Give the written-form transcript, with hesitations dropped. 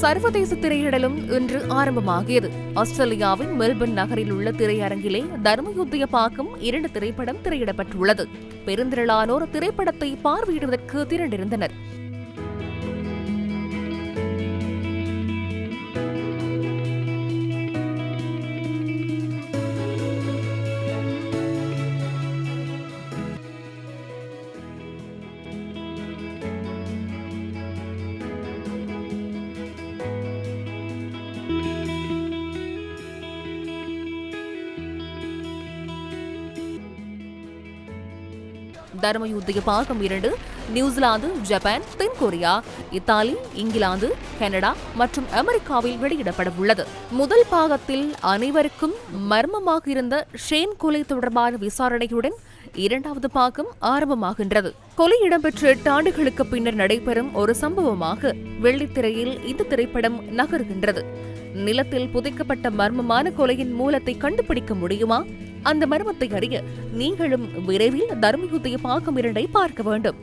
சர்வதேச திரையிடலும் இன்று ஆரம்பமாகியது. ஆஸ்திரேலியாவின் மெல்பர்ன் நகரில் உள்ள திரையரங்கிலே தர்மயுத்திய பாகம் 2 திரைப்படம் திரையிடப்பட்டுள்ளது. பெருந்திரளானோர் திரைப்படத்தை பார்வையிடுவதற்கு திரண்டிருந்தனர். தர்மயுத்திய பாகம் 2 நியூசிலாந்து, ஜப்பான், தென்கொரியா, இத்தாலி, இங்கிலாந்து, கனடா மற்றும் அமெரிக்காவில் வெளியிடப்பட உள்ளது. முதல் பாகத்தில் அனைவருக்கும் மர்மமாக இருந்த ஷேன் கொலை தொடர்பான விசாரணையுடன் 2வது பாகம் ஆரம்பமாகின்றது. கொலை இடம்பெற்ற 8 ஆண்டுகளுக்கு பின்னர் நடைபெறும் ஒரு சம்பவமாக வெள்ளித்திரையில் இந்த திரைப்படம் நகர்கின்றது. நிலத்தில் புதைக்கப்பட்ட மர்மமான கொலையின் மூலத்தை கண்டுபிடிக்க முடியுமா? அந்த மர்மத்தை அறிய நீங்களும் விரைவில் தர்மயுத்திய பாகம் 2 பார்க்க வேண்டும்.